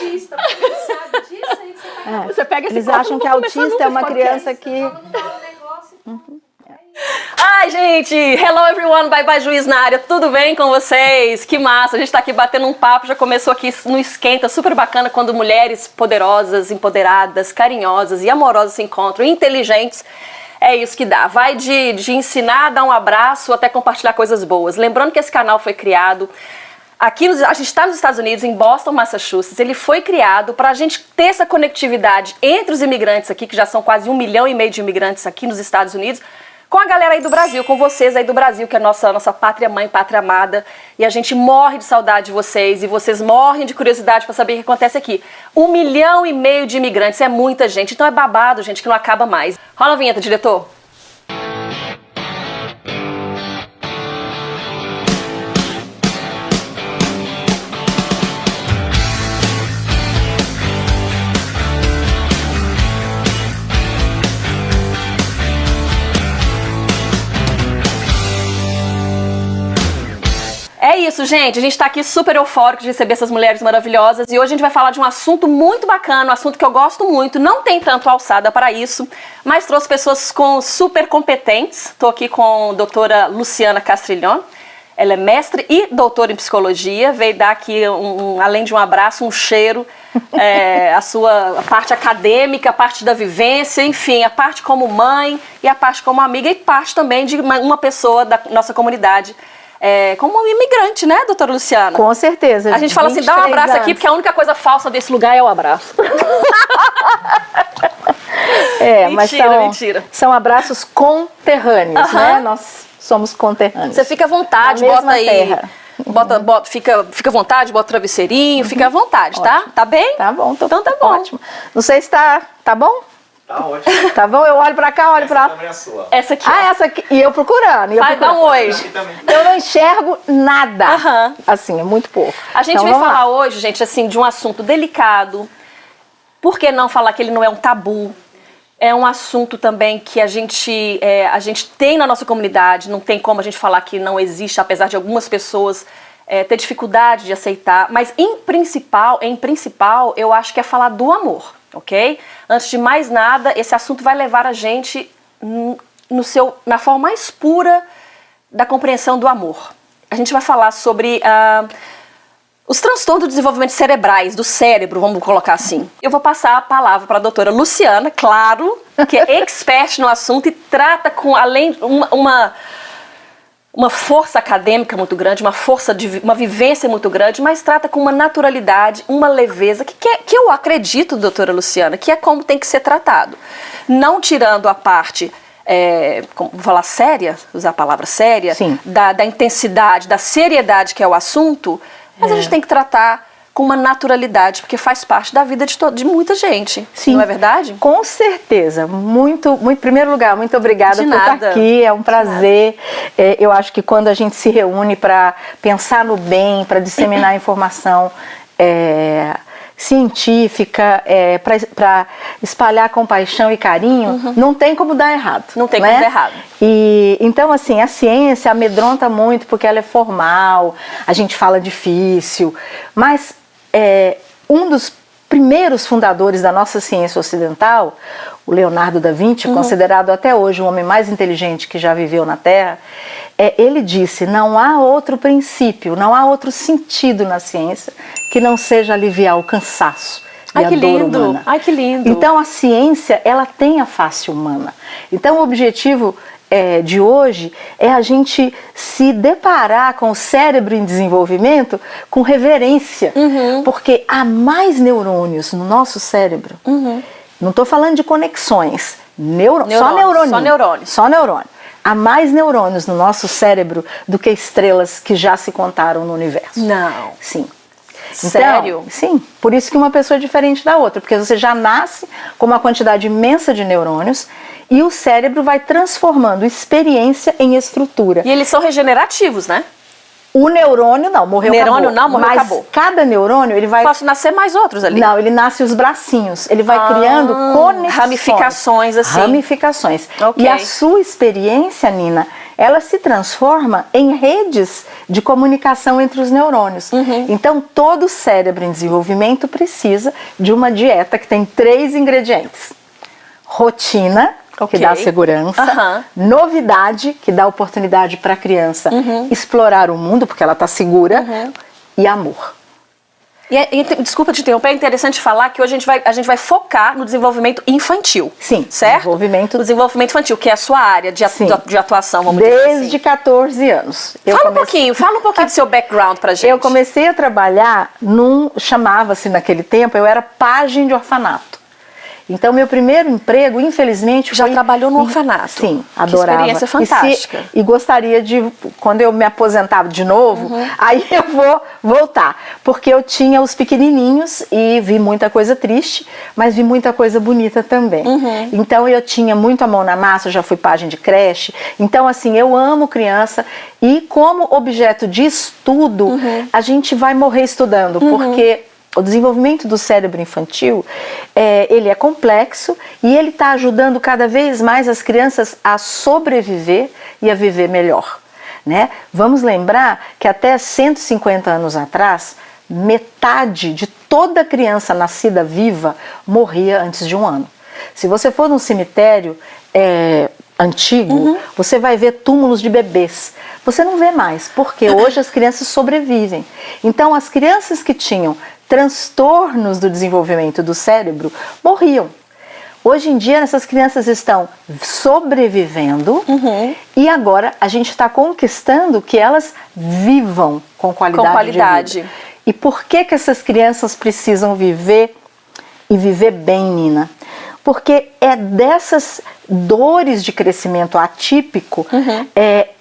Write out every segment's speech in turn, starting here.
autista, você sabe disso aí que você tá Você pega esse Eles copo, acham não que vou começar autista nunca é uma esse podcast. criança que... falando mal do negócio. Ai, gente! Hello, everyone! Bye, bye, juiz na área. Tudo bem com vocês? Que massa! A gente tá aqui batendo um papo, já começou aqui no Esquenta, super bacana, quando mulheres poderosas, empoderadas, carinhosas e amorosas se encontram, inteligentes. É isso que dá. Vai de ensinar, dar um abraço, até compartilhar coisas boas. Lembrando que esse canal foi criado... Aqui a gente está nos Estados Unidos, em Boston, Massachusetts. Ele foi criado para a gente ter essa conectividade entre os imigrantes aqui, que já são quase 1,5 milhão de imigrantes aqui nos Estados Unidos, com a galera aí do Brasil, com vocês aí do Brasil, que é a nossa pátria mãe, pátria amada. E a gente morre de saudade de vocês e vocês morrem de curiosidade para saber o que acontece aqui. 1,5 milhão de imigrantes, é muita gente. Então é babado, gente, que não acaba mais. Rola a vinheta, diretor. É isso, gente. A gente tá aqui super eufórico de receber essas mulheres maravilhosas e hoje a gente vai falar de um assunto muito bacana, um assunto que eu gosto muito, não tem tanto alçada para isso, mas trouxe pessoas super competentes. Tô aqui com a doutora Luciana Castrillon. Ela é mestre e doutora em psicologia, veio dar aqui, além de um abraço, um cheiro, a parte acadêmica, a parte da vivência, enfim, a parte como mãe e a parte como amiga e parte também de uma pessoa da nossa comunidade. Como um imigrante, né, doutora Luciana? Com certeza. A gente fala assim, dá um abraço aqui, porque a única coisa falsa desse lugar é o abraço. Mentira. São abraços conterrâneos, né? Nós somos conterrâneos. Você fica à vontade, bota aí. Terra. Fica à vontade, bota travesseirinho, fica à vontade, ótimo. Tá? Tá bem? Tá bom, então tá bom. Ótimo. Não sei se tá bom? Tá ótimo. Tá bom? Eu olho pra cá, olho pra lá. Essa é sua. Essa aqui. Essa aqui. E eu procurando. Vai dar um oi. Eu não enxergo nada. Assim, é muito pouco. A gente vai falar hoje, gente, assim, de um assunto delicado. Por que não falar que ele não é um tabu? É um assunto também que a gente tem na nossa comunidade. Não tem como a gente falar que não existe, apesar de algumas pessoas ter dificuldade de aceitar. Mas, em principal, eu acho que é falar do amor. Ok? Antes de mais nada, esse assunto vai levar a gente na forma mais pura da compreensão do amor. A gente vai falar sobre os transtornos do desenvolvimento cerebrais, do cérebro, vamos colocar assim. Eu vou passar a palavra para a doutora Luciana, claro, que é expert no assunto e trata com, além uma força acadêmica muito grande, uma vivência muito grande, mas trata com uma naturalidade, uma leveza, que eu acredito, doutora Luciana, que é como tem que ser tratado. Não tirando a parte, vou falar séria, usar a palavra séria, da intensidade, da seriedade que é o assunto, mas a gente tem que tratar com uma naturalidade, porque faz parte da vida de muita gente. Sim. Não é verdade? Com certeza. Em primeiro lugar, muito obrigada por estar aqui. É um prazer. Eu acho que quando a gente se reúne para pensar no bem, para disseminar informação científica, para espalhar compaixão e carinho, não tem como dar errado. Não tem como dar errado. E, então, assim, a ciência amedronta muito porque ela é formal, a gente fala difícil, mas um dos primeiros fundadores da nossa ciência ocidental, o Leonardo da Vinci, considerado até hoje o homem mais inteligente que já viveu na Terra, ele disse, não há outro princípio, não há outro sentido na ciência que não seja aliviar o cansaço e a dor humana. Ai, que lindo! Então a ciência, ela tem a face humana. Então o objetivo de hoje é a gente se deparar com o cérebro em desenvolvimento com reverência, porque há mais neurônios no nosso cérebro. Não estou falando de conexões, só neurônio. Há mais neurônios no nosso cérebro do que estrelas que já se contaram no universo. Não. Sim. Sério? Então, sim, por isso que uma pessoa é diferente da outra, porque você já nasce com uma quantidade imensa de neurônios e o cérebro vai transformando experiência em estrutura. E eles são regenerativos, né? O neurônio não, morreu, neurônio acabou. Não, morreu, mas acabou. Cada neurônio, ele vai... Posso nascer mais outros ali? Não, ele nasce os bracinhos, ele vai criando conexões. Ramificações, assim. Ramificações. Okay. E a sua experiência, Nina, ela se transforma em redes de comunicação entre os neurônios. Então, todo cérebro em desenvolvimento precisa de uma dieta que tem 3 ingredientes. Rotina, que dá segurança, novidade, que dá oportunidade para a criança explorar o mundo, porque ela está segura, e amor. Desculpa te interromper, é interessante falar que hoje a gente vai focar no desenvolvimento infantil. Sim, certo? O desenvolvimento infantil, que é a sua área de atuação, vamos dizer assim. Desde 14 anos. Fala um pouquinho do seu background pra gente. Eu comecei a trabalhar chamava-se naquele tempo, eu era pajem de orfanato. Então, meu primeiro emprego, infelizmente, Já trabalhou no orfanato? Sim, adorava. Que experiência fantástica. E gostaria de, quando eu me aposentava de novo, aí eu vou voltar. Porque eu tinha os pequenininhos e vi muita coisa triste, mas vi muita coisa bonita também. Então, eu tinha muito a mão na massa, eu já fui pajem de creche. Então, assim, eu amo criança e como objeto de estudo, a gente vai morrer estudando, porque o desenvolvimento do cérebro infantil, ele é complexo e ele está ajudando cada vez mais as crianças a sobreviver e a viver melhor, né? Vamos lembrar que até 150 anos atrás, metade de toda criança nascida viva morria antes de 1 ano. Se você for num cemitério antigo, você vai ver túmulos de bebês. Você não vê mais, porque hoje as crianças sobrevivem. Então, as crianças que tinham transtornos do desenvolvimento do cérebro morriam. Hoje em dia, essas crianças estão sobrevivendo e agora a gente está conquistando que elas vivam com qualidade de vida. E por que essas crianças precisam viver e viver bem, Nina? Porque é dessas dores de crescimento atípico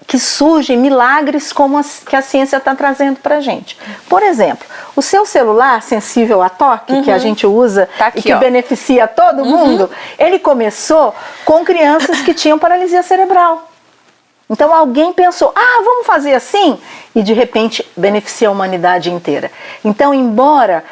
que surgem milagres como que a ciência está trazendo para a gente. Por exemplo, o seu celular sensível a toque, que a gente usa aqui, e que beneficia todo mundo, ele começou com crianças que tinham paralisia cerebral. Então alguém pensou, vamos fazer assim? E de repente beneficia a humanidade inteira. Então, embora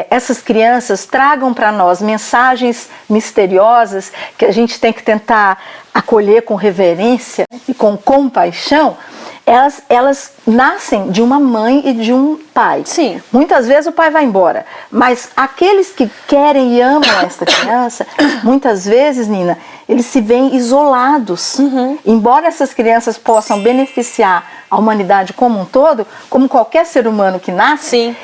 essas crianças tragam para nós mensagens misteriosas que a gente tem que tentar acolher com reverência e com compaixão, elas nascem de uma mãe e de um pai. Sim. Muitas vezes o pai vai embora, mas aqueles que querem e amam essa criança, muitas vezes, Nina, eles se veem isolados. Embora essas crianças possam beneficiar a humanidade como um todo, como qualquer ser humano que nasce,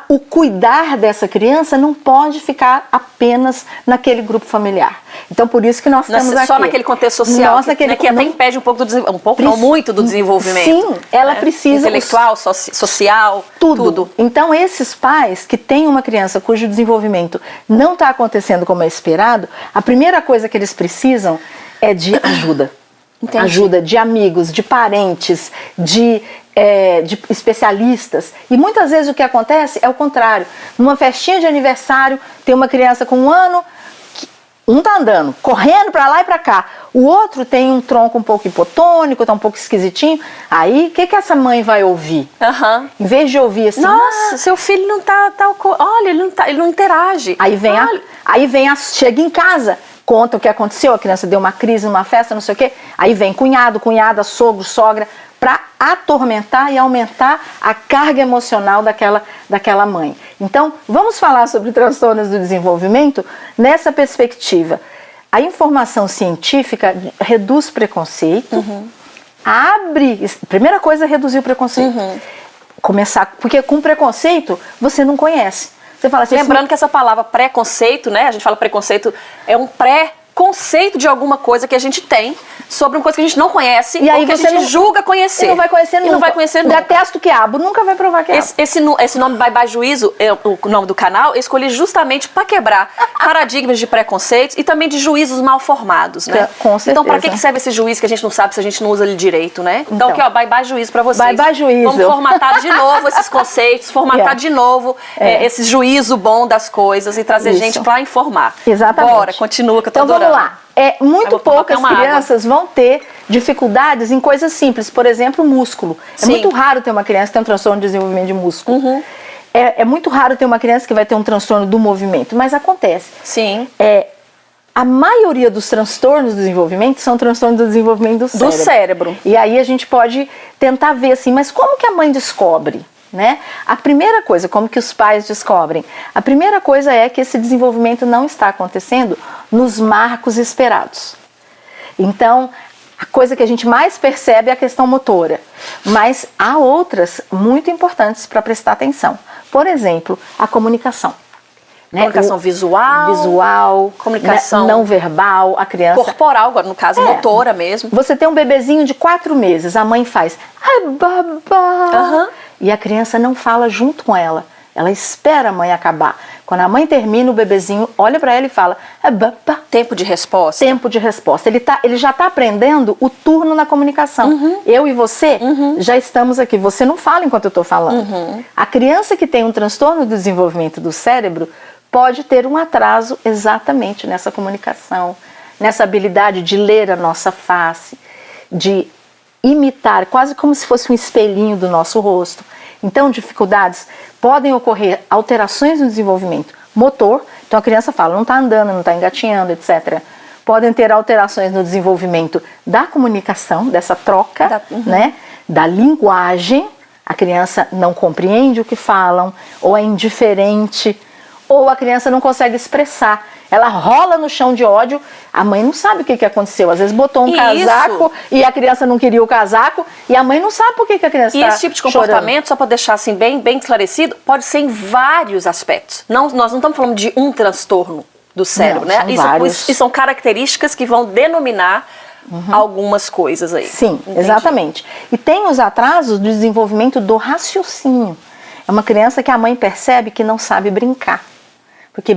o cuidar dessa criança não pode ficar apenas naquele grupo familiar. Então, por isso que nós estamos aqui. Só naquele contexto social, que até impede um pouco não muito do desenvolvimento. Sim, ela precisa... Intelectual, social, tudo. Então, esses pais que têm uma criança cujo desenvolvimento não está acontecendo como é esperado, a primeira coisa que eles precisam é de ajuda. Entendi. Ajuda de amigos, de parentes, de especialistas. E muitas vezes o que acontece é o contrário. Numa festinha de aniversário, tem uma criança com 1 ano, um tá andando, correndo para lá e para cá. O outro tem um tronco um pouco hipotônico, tá um pouco esquisitinho. Aí, o que essa mãe vai ouvir? Em vez de ouvir assim... Nossa, seu filho não tá... Olha, ele não interage. Chega em casa, conta o que aconteceu, a criança deu uma crise numa festa, não sei o quê. Aí vem cunhado, cunhada, sogro, sogra, para atormentar e aumentar a carga emocional daquela mãe. Então, vamos falar sobre transtornos do desenvolvimento nessa perspectiva. A informação científica reduz preconceito, primeira coisa é reduzir o preconceito. Porque com preconceito você não conhece. Você fala assim, lembrando que essa palavra preconceito, né? A gente fala preconceito, é um pré-conceito de alguma coisa que a gente tem sobre uma coisa que a gente não conhece e aí ou que você a gente julga conhecer. E não vai conhecer nunca. Detesto quiabo, nunca vai provar quiabo. Esse nome Bye Bye Juízo, o nome do canal, eu escolhi justamente para quebrar paradigmas de preconceitos e também de juízos mal formados, né? Com certeza. Então, para que serve esse juízo que a gente não sabe se a gente não usa ele direito, né? Então aqui, ó, Bye Bye Juízo para vocês. Bye Bye Juízo. Vamos formatar de novo esses conceitos, formatar de novo esse juízo bom das coisas e trazer gente para informar. Exatamente. Bora, continua que eu tô adorando. Então vamos lá. Muito poucas crianças vão ter dificuldades em coisas simples, por exemplo, músculo. É muito raro ter uma criança que tem um transtorno de desenvolvimento de músculo. É muito raro ter uma criança que vai ter um transtorno do movimento, mas acontece. Sim. a maioria dos transtornos do desenvolvimento são transtornos do desenvolvimento do cérebro. E aí a gente pode tentar ver assim, mas como que a mãe descobre? Né? A primeira coisa, como que os pais descobrem? A primeira coisa é que esse desenvolvimento não está acontecendo nos marcos esperados. Então, a coisa que a gente mais percebe é a questão motora, mas há outras muito importantes para prestar atenção. Por exemplo, a comunicação. Né? Comunicação visual, comunicação não verbal, a criança... corporal, agora no caso, motora mesmo. Você tem um bebezinho de 4 meses, a mãe faz... Ai, babá! E a criança não fala junto com ela. Ela espera a mãe acabar. Quando a mãe termina, o bebezinho olha para ela e fala... babá. Tempo de resposta. Tempo de resposta. Ele já está aprendendo o turno na comunicação. Eu e você já estamos aqui. Você não fala enquanto eu estou falando. A criança que tem um transtorno do desenvolvimento do cérebro pode ter um atraso exatamente nessa comunicação, nessa habilidade de ler a nossa face, de imitar, quase como se fosse um espelhinho do nosso rosto. Então, dificuldades, podem ocorrer alterações no desenvolvimento motor, então a criança fala, não está andando, não está engatinhando, etc. Podem ter alterações no desenvolvimento da comunicação, dessa troca, né, da linguagem, a criança não compreende o que falam, ou é indiferente, ou a criança não consegue expressar. Ela rola no chão de ódio, a mãe não sabe o que aconteceu. Às vezes botou um casaco e a criança não queria o casaco e a mãe não sabe por que a criança está chorando. E esse tipo de comportamento, só para deixar assim bem esclarecido, pode ser em vários aspectos. Nós não estamos falando de um transtorno do cérebro, né? Isso são características que vão denominar algumas coisas aí. Sim, entendi. Exatamente. E tem os atrasos do desenvolvimento do raciocínio. É uma criança que a mãe percebe que não sabe brincar. Porque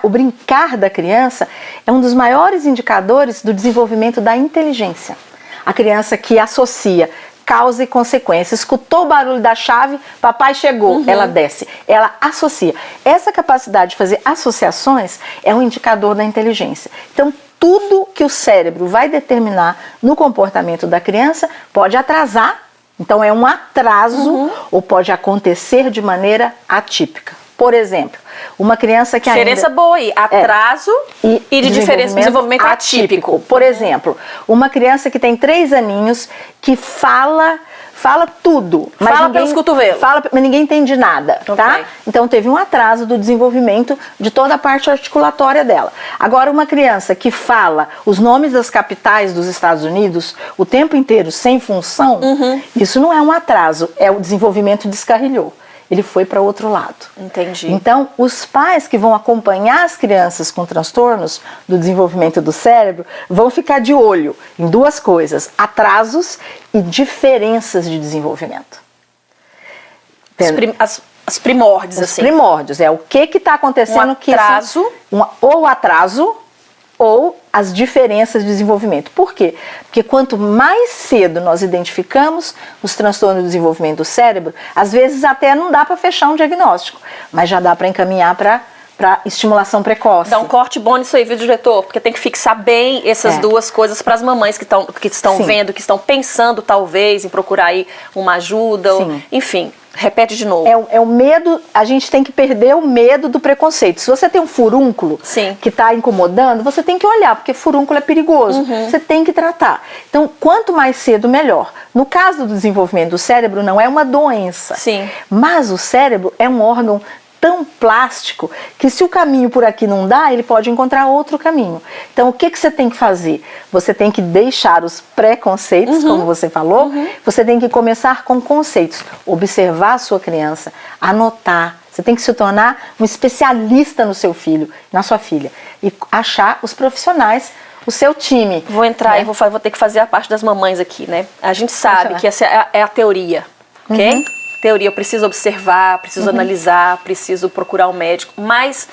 o brincar da criança é um dos maiores indicadores do desenvolvimento da inteligência. A criança que associa causa e consequência. Escutou o barulho da chave, papai chegou, ela desce. Ela associa. Essa capacidade de fazer associações é um indicador da inteligência. Então, tudo que o cérebro vai determinar no comportamento da criança pode atrasar. Então, é um atraso ou pode acontecer de maneira atípica. Por exemplo, uma criança que diferença boa aí, atraso e de desenvolvimento atípico. Por exemplo, uma criança que tem 3 aninhos que fala tudo. Mas fala pelos cotovelos. Mas ninguém entende nada, tá? Então teve um atraso do desenvolvimento de toda a parte articulatória dela. Agora uma criança que fala os nomes das capitais dos Estados Unidos o tempo inteiro sem função, isso não é um atraso, é o desenvolvimento descarrilhou. Ele foi para outro lado. Entendi. Então, os pais que vão acompanhar as crianças com transtornos do desenvolvimento do cérebro vão ficar de olho em 2 coisas: atrasos e diferenças de desenvolvimento. As primórdios, assim. Os primórdios, o que está acontecendo. Atraso. Ou atraso ou as diferenças de desenvolvimento. Por quê? Porque quanto mais cedo nós identificamos os transtornos do desenvolvimento do cérebro, às vezes até não dá para fechar um diagnóstico, mas já dá para encaminhar para estimulação precoce. Dá um corte bom nisso aí, viu, diretor? Porque tem que fixar bem essas 2 coisas para as mamães que estão vendo, que estão pensando talvez em procurar aí uma ajuda, enfim. Repete de novo. É o medo, a gente tem que perder o medo do preconceito. Se você tem um furúnculo que está incomodando, você tem que olhar, porque furúnculo é perigoso. Você tem que tratar. Então, quanto mais cedo, melhor. No caso do desenvolvimento do cérebro, não é uma doença. Sim. Mas o cérebro é um órgão tão plástico que se o caminho por aqui não dá, ele pode encontrar outro caminho. Então, o que você tem que fazer? Você tem que deixar os preconceitos, como você falou, você tem que começar com conceitos, observar a sua criança, anotar. Você tem que se tornar um especialista no seu filho, na sua filha, e achar os profissionais, o seu time. Vou entrar e vou ter que fazer a parte das mamães aqui, né? A gente sabe que essa é a teoria, ok? Teoria, eu preciso observar, preciso analisar, preciso procurar um médico, mas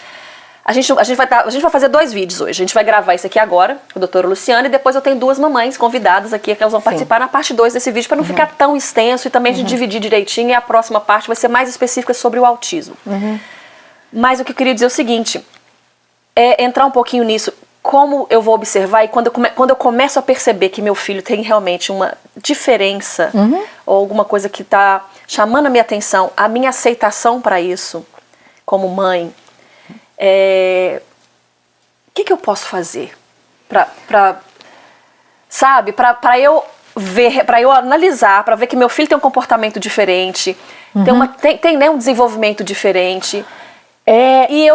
a gente vai fazer 2 vídeos hoje. A gente vai gravar isso aqui agora, com a doutora Luciana, e depois eu tenho 2 mamães convidadas aqui, que elas vão participar na parte 2 desse vídeo, para não ficar tão extenso e também a gente dividir direitinho, e a próxima parte vai ser mais específica sobre o autismo. Mas o que eu queria dizer é o seguinte, é entrar um pouquinho nisso, como eu vou observar e quando eu começo a perceber que meu filho tem realmente uma diferença ou alguma coisa que está chamando a minha atenção, a minha aceitação para isso como mãe, que eu posso fazer sabe, para eu ver, para eu analisar, para ver que meu filho tem um comportamento diferente, tem né, um desenvolvimento diferente. E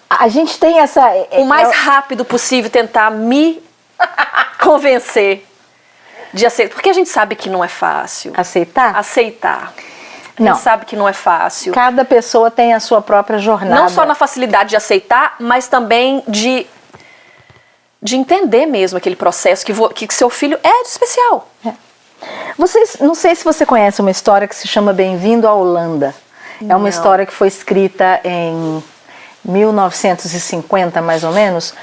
a gente tem essa... o mais rápido possível tentar me convencer de aceitar. Porque a gente sabe que não é fácil. Aceitar. Não. A gente sabe que não é fácil. Cada pessoa tem a sua própria jornada. Não só na facilidade de aceitar, mas também de entender mesmo aquele processo que seu filho é especial. Não sei se você conhece uma história que se chama Bem-vindo à Holanda. É uma história que foi escrita em 1950, mais ou menos,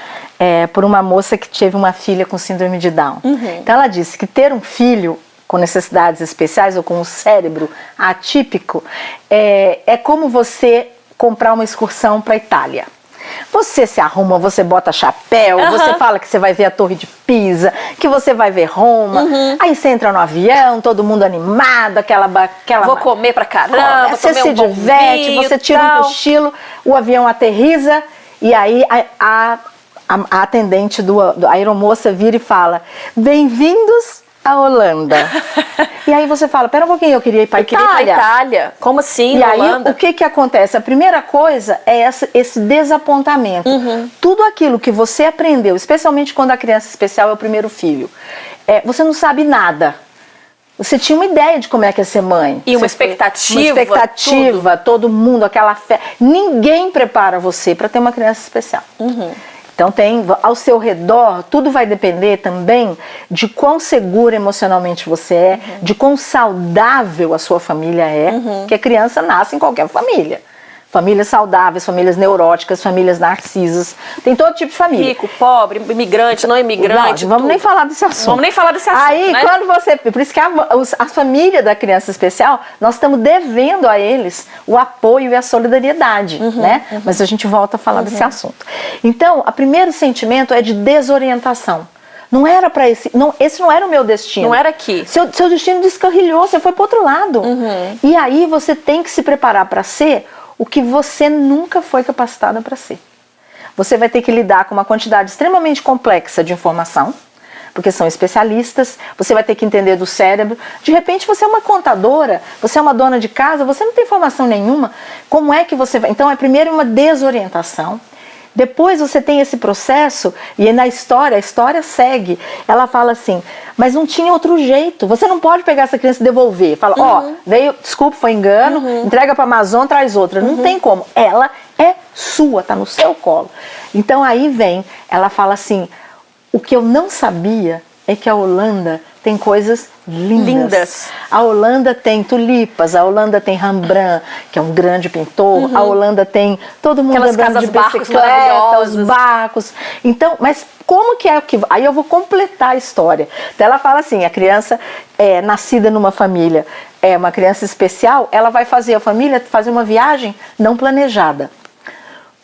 por uma moça que teve uma filha com síndrome de Down. Então ela disse que ter um filho com necessidades especiais ou com um cérebro atípico é como você comprar uma excursão para a Itália. Você se arruma, você bota chapéu, você fala que você vai ver a Torre de Pisa, que você vai ver Roma, aí você entra no avião, todo mundo animado, aquela vou comer pra caramba, você se diverte, você tira um cochilo, o avião aterriza e aí a atendente da aeromoça vira e fala: bem-vindos à Holanda. E aí você fala: pera um pouquinho, eu queria ir para Itália. Como assim, e Holanda? aí, o que acontece? A primeira coisa é esse desapontamento. Tudo aquilo que você aprendeu, especialmente quando a criança especial é o primeiro filho, você não sabe nada. Você tinha uma ideia de como é que ia ser mãe. E uma expectativa. Uma expectativa, todo mundo, aquela fé. Ninguém prepara você para ter uma criança especial. Então ao seu redor, tudo vai depender também de quão segura emocionalmente você é, de quão saudável a sua família é, que a criança nasce em qualquer família. Famílias saudáveis, famílias neuróticas, famílias narcisas, tem todo tipo de família. Rico, pobre, imigrante, não imigrante. Não vamos nem falar desse assunto. Vamos nem falar desse assunto, aí, né? Quando por isso que a família da criança especial, nós estamos devendo a eles o apoio e a solidariedade, né? Mas a gente volta a falar desse assunto. Então, o primeiro sentimento é de desorientação. Não era para esse não era o meu destino. Não era aqui. Seu destino descarrilhou, você foi para outro lado. E aí você tem que se preparar para ser o que você nunca foi capacitada para ser. Você vai ter que lidar com uma quantidade extremamente complexa de informação, porque são especialistas, você vai ter que entender do cérebro. De repente você é uma contadora, você é uma dona de casa, você não tem informação nenhuma. Como é que você vai? Então primeiro uma desorientação. Depois você tem esse processo, e a história segue. Ela fala assim: mas não tinha outro jeito. Você não pode pegar essa criança e devolver. Fala: veio, desculpa, foi engano, entrega para a Amazon, traz outra. Não tem como. Ela é sua, tá no seu colo. Então aí ela fala assim: o que eu não sabia é que a Holanda tem coisas lindas. A Holanda tem tulipas, a Holanda tem Rembrandt, que é um grande pintor, a Holanda tem todo mundo andando de bicicleta, os barcos. Então, mas como que é que... Aí eu vou completar a história. Então ela fala assim: a criança é nascida numa família, é uma criança especial, ela vai fazer a família fazer uma viagem não planejada.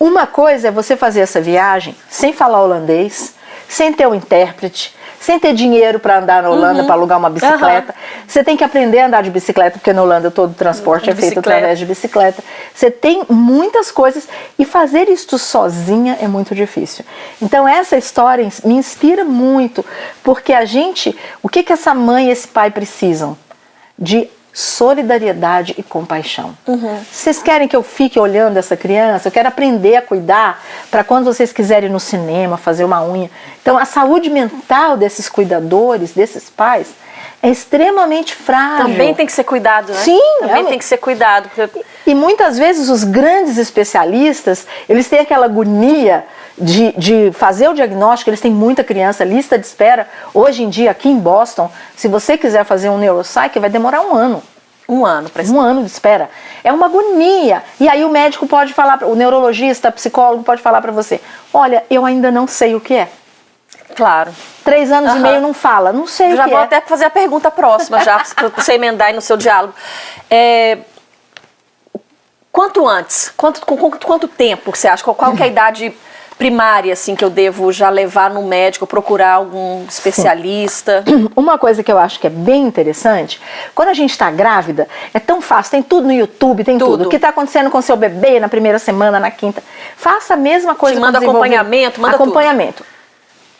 Uma coisa é você fazer essa viagem sem falar holandês, sem ter um intérprete, sem ter dinheiro para andar na Holanda, para alugar uma bicicleta. Você tem que aprender a andar de bicicleta, porque na Holanda todo o transporte é feito através de bicicleta. Você tem muitas coisas, e fazer isso sozinha é muito difícil. Então essa história me inspira muito, porque o que essa mãe e esse pai precisam? De solidariedade e compaixão. Vocês querem que eu fique olhando essa criança? Eu quero aprender a cuidar para quando vocês quiserem ir no cinema, fazer uma unha. Então a saúde mental desses cuidadores, desses pais, é extremamente frágil. Também tem que ser cuidado, né? Sim. Também tem que ser cuidado. E muitas vezes os grandes especialistas, eles têm aquela agonia de fazer o diagnóstico. Eles têm muita criança, lista de espera. Hoje em dia, aqui em Boston, se você quiser fazer um neuropsych, vai demorar 1 ano. 1 ano para Um ano de espera. É uma agonia. E aí o médico pode falar, o neurologista, o psicólogo pode falar para você: olha, eu ainda não sei o que é. Claro. 3 anos e meio não fala, não sei o que é. Já vou até fazer a pergunta próxima, já, para você emendar aí no seu diálogo. Quanto antes? Com quanto tempo você acha? Qual que é a idade primária, assim, que eu devo já levar no médico, procurar algum especialista? Uma coisa que eu acho que é bem interessante, quando a gente está grávida, é tão fácil, tem tudo no YouTube, tem tudo. O que está acontecendo com seu bebê na primeira semana, na quinta. Faça a mesma coisa. Manda acompanhamento, manda acompanhamento.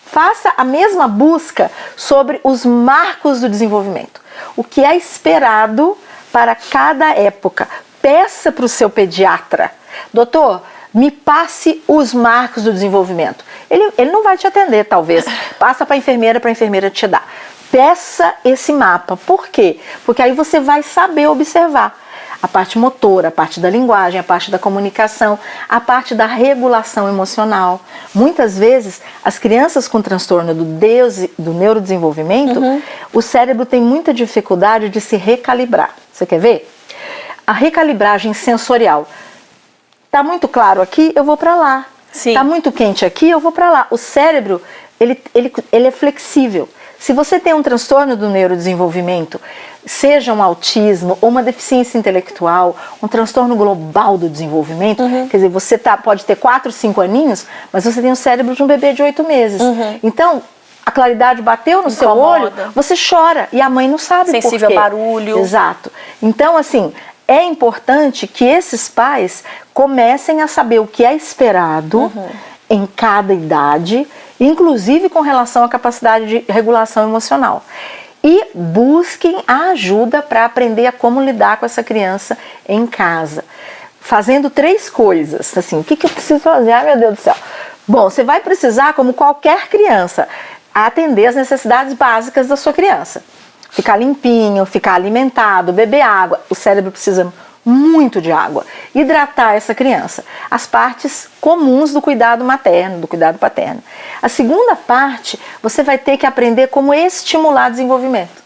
Faça a mesma busca sobre os marcos do desenvolvimento. O que é esperado para cada época. Peça para o seu pediatra, doutor, me passe os marcos do desenvolvimento. Ele não vai te atender, talvez. Passa para a enfermeira te dar. Peça esse mapa. Por quê? Porque aí você vai saber observar a parte motora, a parte da linguagem, a parte da comunicação, a parte da regulação emocional. Muitas vezes, as crianças com transtorno do neurodesenvolvimento, o cérebro tem muita dificuldade de se recalibrar. Você quer ver? A recalibragem sensorial. Tá muito claro aqui, eu vou para lá. Sim. Tá muito quente aqui, eu vou para lá. O cérebro, ele é flexível. Se você tem um transtorno do neurodesenvolvimento, seja um autismo ou uma deficiência intelectual, um transtorno global do desenvolvimento, quer dizer, você pode ter 4, 5 aninhos, mas você tem o cérebro de um bebê de 8 meses. Então, a claridade bateu no seu olho, você chora e a mãe não sabe por quê. Sensível a barulho. Exato. Então, assim, é importante que esses pais comecem a saber o que é esperado em cada idade, inclusive com relação à capacidade de regulação emocional. E busquem a ajuda para aprender a como lidar com essa criança em casa. Fazendo 3 coisas. Assim, o que eu preciso fazer? Ai, meu Deus do céu. Bom, você vai precisar, como qualquer criança, atender as necessidades básicas da sua criança. Ficar limpinho, ficar alimentado, beber água. O cérebro precisa muito de água. Hidratar essa criança. As partes comuns do cuidado materno, do cuidado paterno. A segunda parte, você vai ter que aprender como estimular desenvolvimento.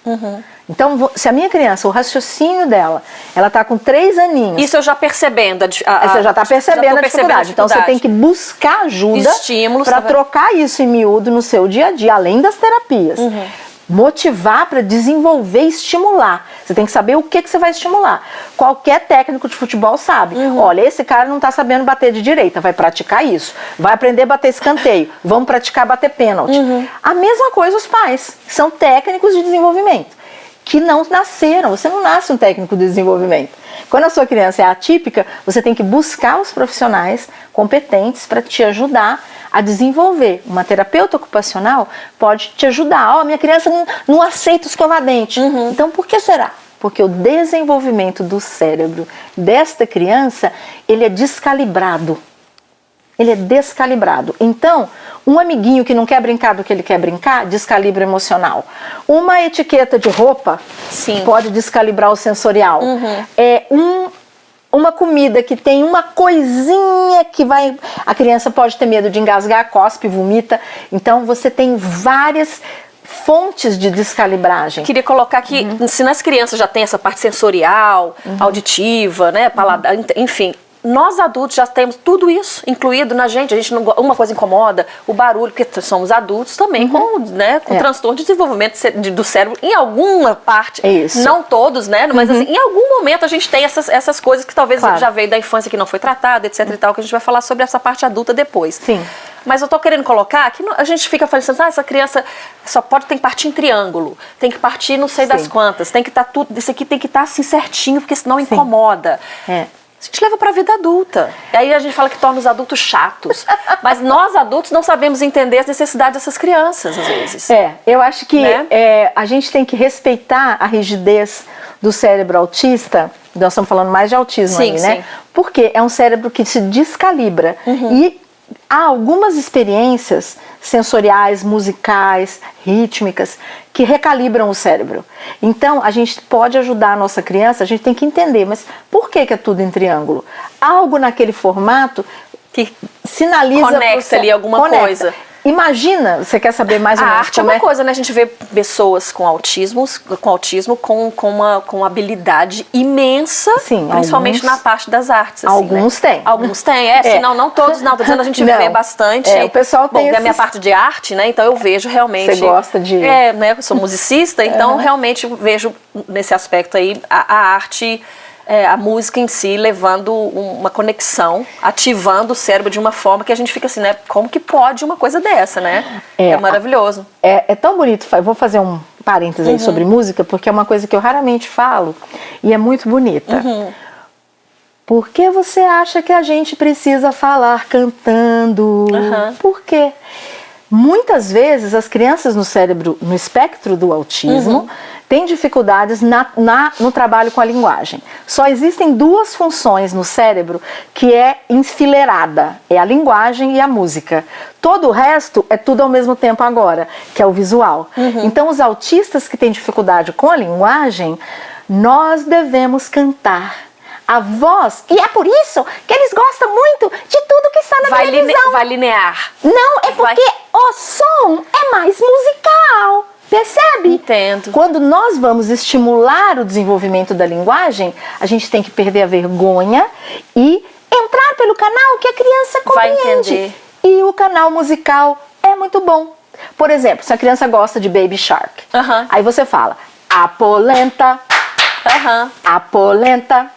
Então, se a minha criança, o raciocínio dela, ela está com 3 aninhos. Isso eu já percebendo. Você já está percebendo a dificuldade. Então, você tem que buscar ajuda para trocar isso em miúdo no seu dia a dia, além das terapias. Motivar para desenvolver e estimular. Você tem que saber o que você vai estimular. Qualquer técnico de futebol sabe. Olha, esse cara não está sabendo bater de direita, vai praticar isso. Vai aprender a bater escanteio. Vamos praticar bater pênalti. A mesma coisa os pais. São técnicos de desenvolvimento que não nasceram. Você não nasce um técnico de desenvolvimento. Quando a sua criança é atípica, você tem que buscar os profissionais competentes para te ajudar a desenvolver. Uma terapeuta ocupacional pode te ajudar. Minha criança não aceita escovar dente. Então, por que será? Porque o desenvolvimento do cérebro desta criança, ele é descalibrado. Ele é descalibrado. Então, um amiguinho que não quer brincar do que ele quer brincar, descalibra emocional. Uma etiqueta de roupa pode descalibrar o sensorial. Uma comida que tem uma coisinha que vai... A criança pode ter medo de engasgar, cospe, vomita. Então, você tem várias fontes de descalibragem. Queria colocar que, se nas crianças já tem essa parte sensorial, auditiva, né, paladar, enfim... Nós adultos já temos tudo isso incluído na gente. A gente não, uma coisa incomoda, o barulho, porque somos adultos também com transtorno de desenvolvimento do cérebro em alguma parte. Não todos, né? Mas assim, em algum momento a gente tem essas coisas que talvez já veio da infância que não foi tratada, etc e tal, que a gente vai falar sobre essa parte adulta depois. Mas eu tô querendo colocar que a gente fica falando assim, essa criança tem que partir em triângulo, tem que partir não sei das quantas, tem que estar tudo, isso aqui tem que estar assim certinho, porque senão incomoda. A gente leva para a vida adulta. E aí a gente fala que torna os adultos chatos. Mas nós adultos não sabemos entender as necessidades dessas crianças, às vezes. Eu acho que a gente tem que respeitar a rigidez do cérebro autista. Nós estamos falando mais de autismo aí, né? Porque é um cérebro que se descalibra. E há algumas experiências sensoriais, musicais, rítmicas, que recalibram o cérebro. Então, a gente pode ajudar a nossa criança, a gente tem que entender, mas por que é tudo em triângulo? Algo naquele formato que sinaliza... Conecta ali alguma coisa. Imagina, você quer saber mais ou menos a arte como é uma coisa, né? A gente vê pessoas com autismo com uma habilidade imensa, principalmente na parte das artes. Assim, alguns têm. Alguns têm, senão não todos, não. Tô dizendo, a gente vê bastante. O pessoal tem da minha parte de arte, né? Então eu vejo realmente... Você gosta de... né? Eu sou musicista, então realmente vejo nesse aspecto aí a arte a música em si levando uma conexão, ativando o cérebro de uma forma que a gente fica assim, né? Como que pode uma coisa dessa, né? É maravilhoso. É tão bonito. Eu vou fazer um parênteses aí sobre música, porque é uma coisa que eu raramente falo e é muito bonita. Por que você acha que a gente precisa falar cantando? Por quê? Muitas vezes as crianças no espectro do autismo têm dificuldades no trabalho com a linguagem. Só existem duas funções no cérebro que é enfileirada, é a linguagem e a música. Todo o resto é tudo ao mesmo tempo agora, que é o visual. Então os autistas que têm dificuldade com a linguagem, nós devemos cantar. A voz, e é por isso que eles gostam muito de tudo que está na televisão. Vai linear. Não, é porque o som é mais musical, percebe? Entendo. Quando nós vamos estimular o desenvolvimento da linguagem, a gente tem que perder a vergonha e entrar pelo canal que a criança compreende. Vai entender. E o canal musical é muito bom. Por exemplo, se a criança gosta de Baby Shark, aí você fala, a polenta, a polenta.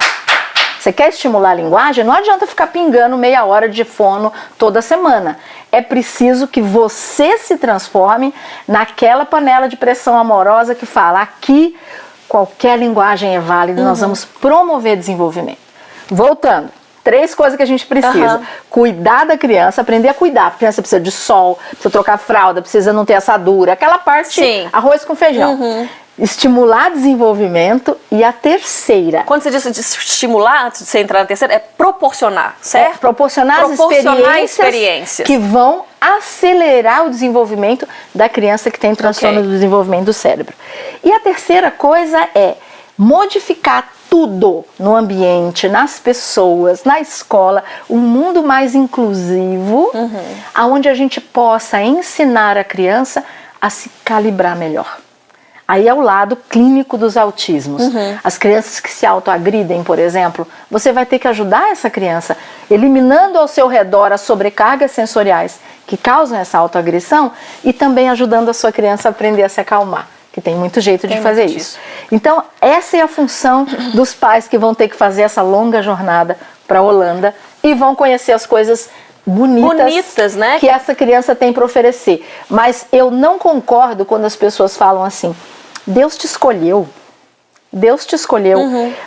Você quer estimular a linguagem? Não adianta ficar pingando meia hora de fono toda semana. É preciso que você se transforme naquela panela de pressão amorosa que fala, aqui qualquer linguagem é válida, nós vamos promover desenvolvimento. Voltando, 3 coisas que a gente precisa. Cuidar da criança, aprender a cuidar. A criança precisa de sol, precisa trocar fralda, precisa não ter assadura, aquela parte, arroz com feijão. Estimular desenvolvimento. E a terceira... Quando você diz de estimular, antes de você entrar na terceira, é proporcionar, certo? Proporcionar experiências que vão acelerar o desenvolvimento da criança que tem transtorno do desenvolvimento do cérebro. E a terceira coisa é modificar tudo no ambiente, nas pessoas, na escola, um mundo mais inclusivo, onde a gente possa ensinar a criança a se calibrar melhor. Aí é o lado clínico dos autismos. As crianças que se autoagridem, por exemplo, você vai ter que ajudar essa criança, eliminando ao seu redor as sobrecargas sensoriais que causam essa autoagressão e também ajudando a sua criança a aprender a se acalmar, que tem muito jeito de fazer isso. Então, essa é a função dos pais que vão ter que fazer essa longa jornada para a Holanda e vão conhecer as coisas bonitas, né, que essa criança tem para oferecer. Mas eu não concordo quando as pessoas falam assim, Deus te escolheu, Deus te escolheu,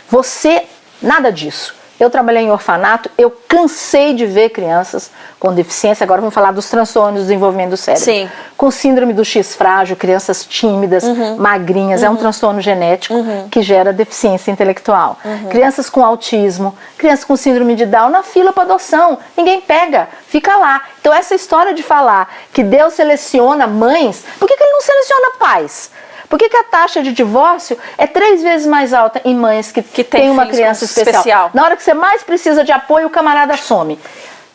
você, nada disso. Eu trabalhei em orfanato, eu cansei de ver crianças com deficiência, agora vamos falar dos transtornos do desenvolvimento do cérebro. Com síndrome do X frágil, crianças tímidas, magrinhas, é um transtorno genético que gera deficiência intelectual. Crianças com autismo, crianças com síndrome de Down na fila para adoção, ninguém pega, fica lá. Então essa história de falar que Deus seleciona mães, por que ele não seleciona pais? Por que a taxa de divórcio é 3 vezes mais alta em mães que têm uma criança especial? Na hora que você mais precisa de apoio, o camarada some.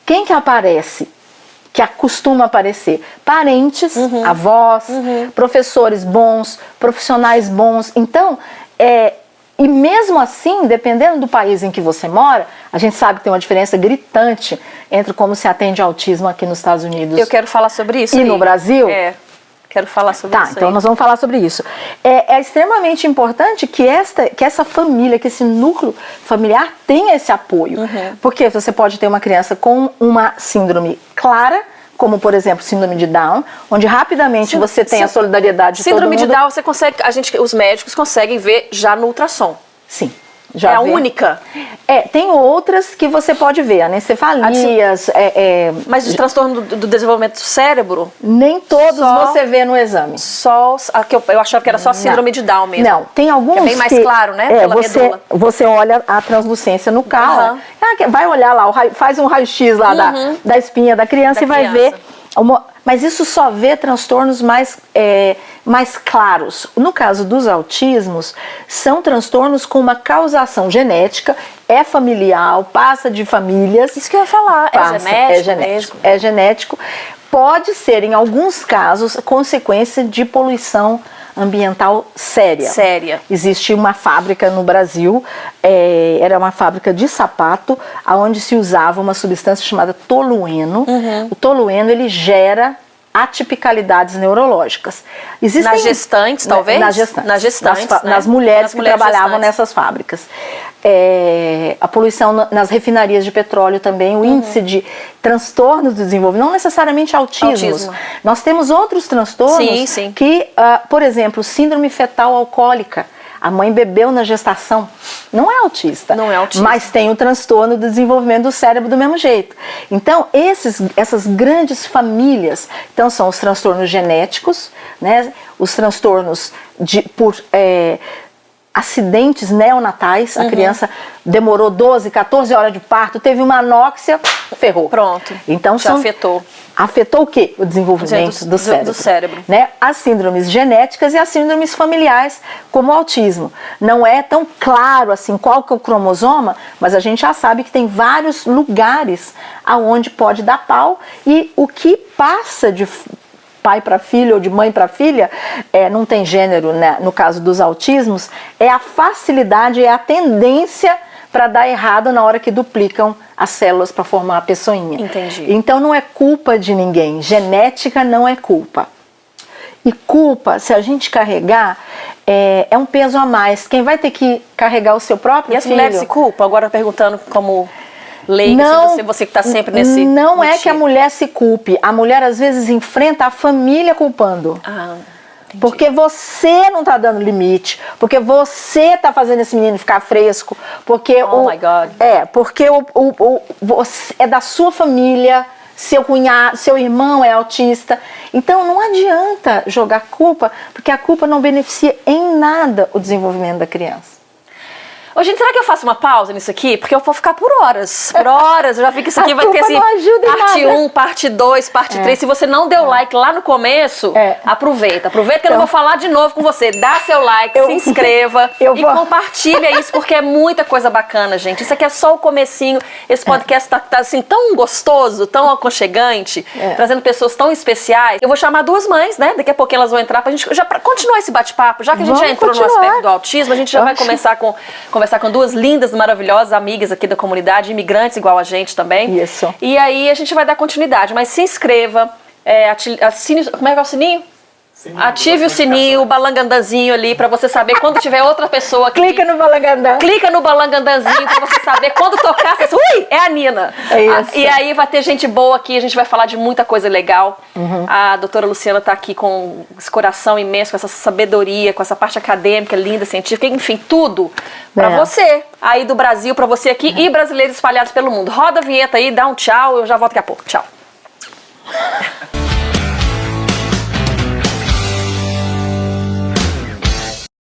Quem que aparece? Que costuma aparecer? Parentes, avós, professores bons, profissionais bons. Então, e mesmo assim, dependendo do país em que você mora, a gente sabe que tem uma diferença gritante entre como se atende autismo aqui nos Estados Unidos. Eu quero falar sobre isso. E no Brasil. Quero falar sobre isso. Então nós vamos falar sobre isso. É extremamente importante que essa família, que esse núcleo familiar tenha esse apoio. Porque você pode ter uma criança com uma síndrome clara, como por exemplo síndrome de Down, onde rapidamente você tem a solidariedade de todo mundo. Síndrome de Down, você consegue, os médicos conseguem ver já no ultrassom. Sim. É a única? Tem outras que você pode ver, anencefalias. Mas o transtorno do desenvolvimento do cérebro? Nem todos você vê no exame. Eu achava que era só síndrome de Down mesmo. Não, tem alguns que é bem mais claro, né? Pela medula. Você olha a translucência no carro, vai olhar lá, faz um raio-x lá da espinha da criança e vai ver. Mas isso só vê transtornos mais claros. No caso dos autismos, são transtornos com uma causação genética, é familiar, passa de famílias. Isso que eu ia falar, é genético. Pode ser, em alguns casos, consequência de poluição ambiental séria. Existe uma fábrica no Brasil, era uma fábrica de sapato, onde se usava uma substância chamada tolueno. O tolueno, ele gera atipicalidades neurológicas. Nas gestantes, talvez? Nas gestantes. Nas mulheres que trabalhavam nessas fábricas. a poluição nas refinarias de petróleo também, o índice de transtornos do desenvolvimento, não necessariamente autismo. Nós temos outros transtornos que, por exemplo, síndrome fetal alcoólica. A mãe bebeu na gestação, não é autista, mas tem o transtorno do desenvolvimento do cérebro do mesmo jeito. Então, essas grandes famílias, então são os transtornos genéticos, né, os transtornos por acidentes neonatais, a criança demorou 12, 14 horas de parto, teve uma anóxia, ferrou. Pronto, então, já afetou. Afetou o quê? O desenvolvimento do cérebro. Né? As síndromes genéticas e as síndromes familiares, como o autismo. Não é tão claro assim qual que é o cromossoma, mas a gente já sabe que tem vários lugares aonde pode dar pau, e o que passa de pai para filho ou de mãe para filha, não tem gênero, né? No caso dos autismos, é a facilidade, é a tendência para dar errado na hora que duplicam as células para formar a pessoinha. Entendi. Então não é culpa de ninguém, genética não é culpa. E culpa, se a gente carregar, é um peso a mais. Quem vai ter que carregar o seu próprio filho... E as mulheres se culpam? Agora perguntando como leiga, você que está sempre nesse... Não é que a mulher se culpe, a mulher às vezes enfrenta a família culpando. Entendi. Porque você não está dando limite, porque você está fazendo esse menino ficar fresco, porque my God. Porque você é da sua família, seu cunhado, seu irmão é autista. Então não adianta jogar culpa, porque a culpa não beneficia em nada o desenvolvimento da criança. Ô, gente, será que eu faço uma pausa nisso aqui? Porque eu vou ficar por horas. Eu já vi que isso aqui vai ter assim, parte 1, parte 2, parte 3. Se você não deu like lá no começo, aproveita que eu não vou falar de novo com você. Dá seu like, se inscreva e compartilha isso, porque é muita coisa bacana, gente. Isso aqui é só o comecinho. Esse podcast tá assim, tão gostoso, tão aconchegante, trazendo pessoas tão especiais. Eu vou chamar duas mães, né? Daqui a pouquinho elas vão entrar pra gente já continuar esse bate-papo. Já que a gente já entrou no aspecto do autismo, a gente já vai conversar com duas lindas, maravilhosas amigas aqui da comunidade, imigrantes igual a gente também. Isso. E aí a gente vai dar continuidade, mas se inscreva, assine, como é que é o sininho? Ative o sininho, o balangandanzinho ali, pra você saber quando tiver outra pessoa aqui. Clica no balangandã. Clica no balangandanzinho pra você saber quando tocar, você ui, é a Nina. É isso. E aí vai ter gente boa aqui, a gente vai falar de muita coisa legal. A doutora Luciana tá aqui com esse coração imenso, com essa sabedoria, com essa parte acadêmica, linda, científica, enfim, tudo pra você aí do Brasil, pra você aqui e brasileiros espalhados pelo mundo. Roda a vinheta aí, dá um tchau, eu já volto daqui a pouco. Tchau.